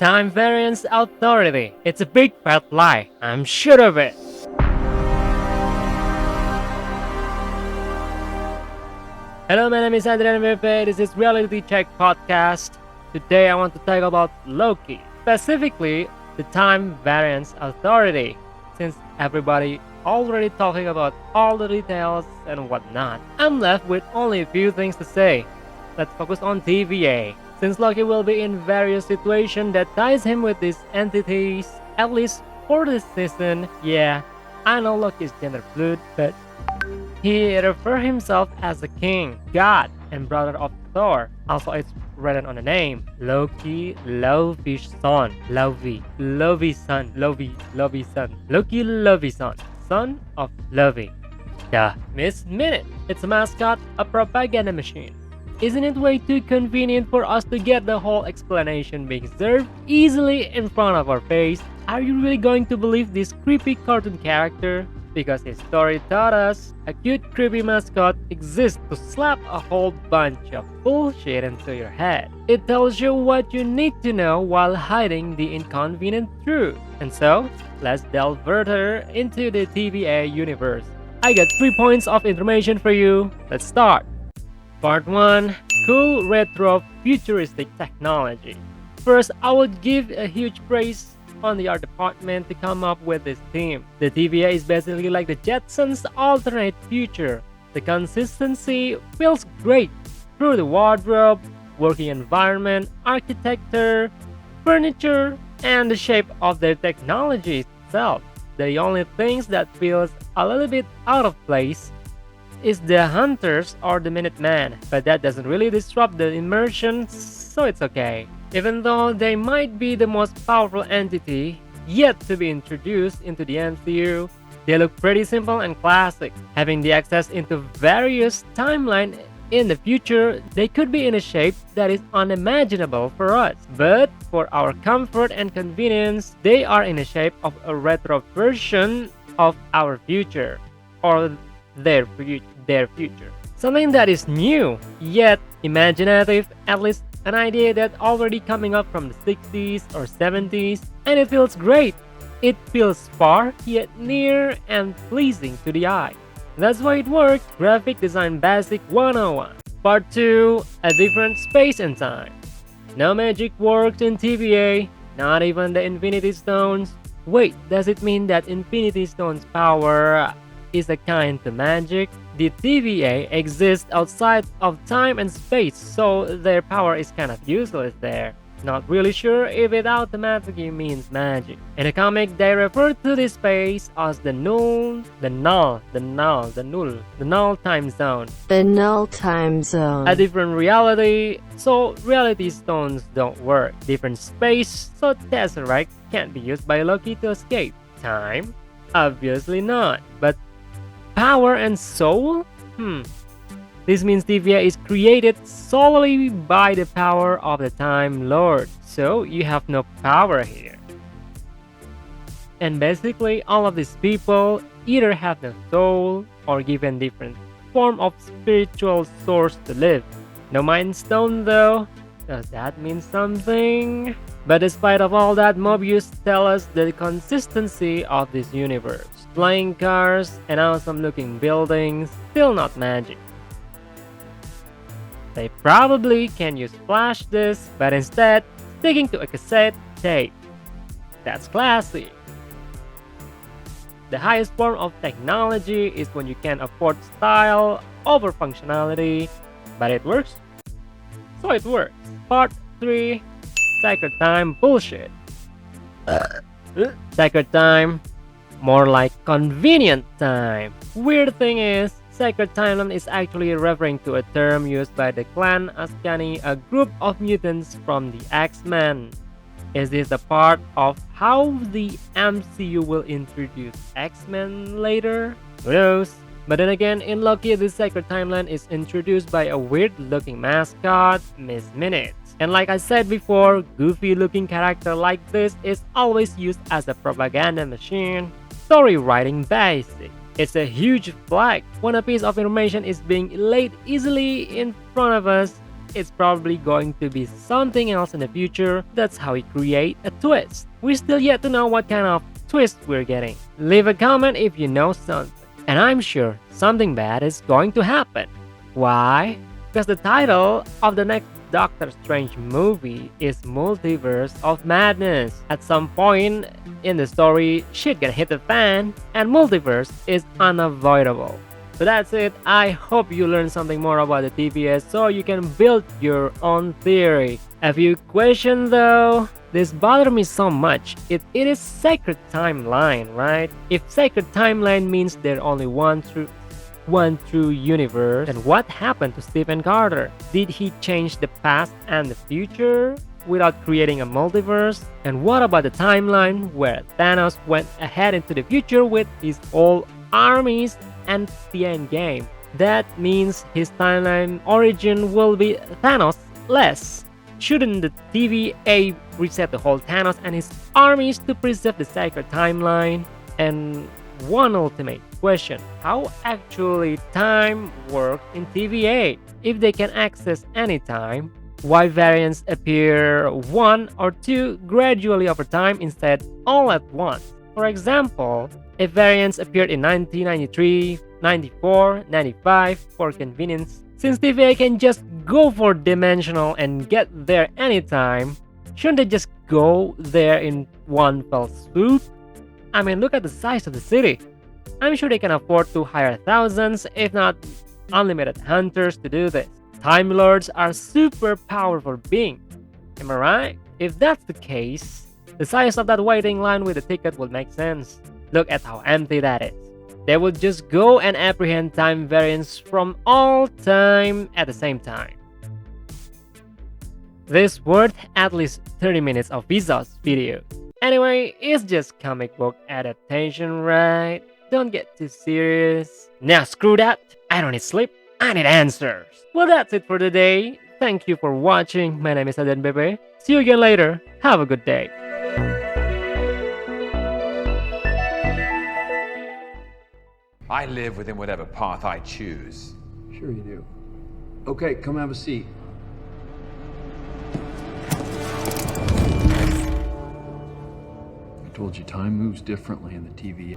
Time Variance Authority. It's a big fat lie. I'm sure of it. Hello, my name is Adrian Mepe. This is Reality Check Podcast. Today I want to talk about Loki, specifically the Time Variance Authority, since everybody already talking about all the details and whatnot. I'm left with only a few things to say. Let's focus on TVA. Since Loki will be in various situations that ties him with these entities, at least for this season. Yeah, I know Loki is gender fluid, but he refers himself as the king, god, and brother of Thor. Also, it's written on the name, Loki, Lovi's son, Lovi's son, Loki, Lovi's son of Lovi. Duh. Miss Minute. It's a mascot, a propaganda machine. Isn't it way too convenient for us to get the whole explanation being served easily in front of our face? Are you really going to believe this creepy cartoon character? Because his story taught us a cute creepy mascot exists to slap a whole bunch of bullshit into your head. It tells you what you need to know while hiding the inconvenient truth. And so, let's delve further into the TVA universe. I got 3 points of information for you. Let's start. Part 1. Cool retro futuristic technology. First, I would give a huge praise on the art department to come up with this theme. The TVA is basically like the Jetsons' alternate future. The consistency feels great through the wardrobe, working environment, architecture, furniture, and the shape of their technology itself. The only things that feels a little bit out of place is the Hunters or the Minutemen, but that doesn't really disrupt the immersion, so it's okay. Even though they might be the most powerful entity yet to be introduced into the MCU, they look pretty simple and classic. Having the access into various timelines in the future, they could be in a shape that is unimaginable for us. But for our comfort and convenience, they are in a shape of a retro version of our future, or their future. Something that is new, yet imaginative, at least an idea that already coming up from the 60s or 70s, and it feels great. It feels far, yet near and pleasing to the eye. That's why it works. Graphic Design Basic 101. Part 2. A different space and time. No magic works in TVA, not even the Infinity Stones. Wait, does it mean that Infinity Stones' power is a kind of magic? The TVA exists outside of time and space, so their power is kind of useless there. Not really sure if it automatically means magic. In the comic, they refer to this space as the null time zone. The null time zone. A different reality, so reality stones don't work. Different space, so Tesseract can't be used by Loki to escape. Time? Obviously not. But power and soul? This means TVA is created solely by the power of the Time Lord, so you have no power here. And basically, all of these people either have no soul or given different form of spiritual source to live. No Mind Stone though. Does that mean something? But despite of all that, Mobius tell us the consistency of this universe. Flying cars and awesome looking buildings, still not magic. They probably can use flash disc, but instead sticking to a cassette tape. That's classy. The highest form of technology is when you can afford style over functionality, but it works. So it works. Part 3. Sacred Time Bullshit. Sacred Time, more like convenient time. Weird thing is, Sacred Timeline is actually referring to a term used by the Clan Ascani, a group of mutants from the X-Men. Is this a part of how the MCU will introduce X-Men later? Who knows? But then again, in Loki, the Sacred Timeline is introduced by a weird-looking mascot, Miss Minute. And like I said before, goofy-looking character like this is always used as a propaganda machine. Story writing basic. It's a huge flag when a piece of information is being laid easily in front of us. it's probably going to be something else in the future. That's how we create a twist. We're still yet to know what kind of twist we're getting. Leave a comment if you know something. And I'm sure something bad is going to happen. Why? Because the title of the next Doctor Strange movie is Multiverse of Madness. At some point in the story, shit gonna hit the fan, and multiverse is unavoidable. So that's it. I hope you learned something more about the TVA so you can build your own theory. A few questions though. This bothers me so much. It is sacred timeline, right? If sacred timeline means there's only one true universe, then what happened to Stephen Carter? Did he change the past and the future without creating a multiverse? And what about the timeline where Thanos went ahead into the future with his whole armies and the end game? That means his timeline origin will be Thanos-less. Shouldn't the TVA reset the whole Thanos and his armies to preserve the sacred timeline? And one ultimate question: how actually time works in TVA? If they can access any time, why variants appear one or two gradually over time instead all at once? For example, if variants appeared in 1993, 94, 95 for convenience, since TVA can just go for dimensional and get there anytime, shouldn't they just go there in one fell swoop? I mean, look at the size of the city. I'm sure they can afford to hire thousands, if not unlimited hunters to do this. Time Lords are super powerful beings. Am I right? If that's the case, the size of that waiting line with the ticket would make sense. Look at how empty that is. They would just go and apprehend time variants from all time at the same time. This worth at least 30 minutes of Vsauce video. Anyway, it's just comic book adaptation, right? Don't get too serious. Now screw that. I don't need sleep. I need answers. Well, that's it for today. Thank you for watching. My name is Adrian Bebe. See you again later. Have a good day. I live within whatever path I choose. Sure you do. Okay, come have a seat. I told you time moves differently in the TVA.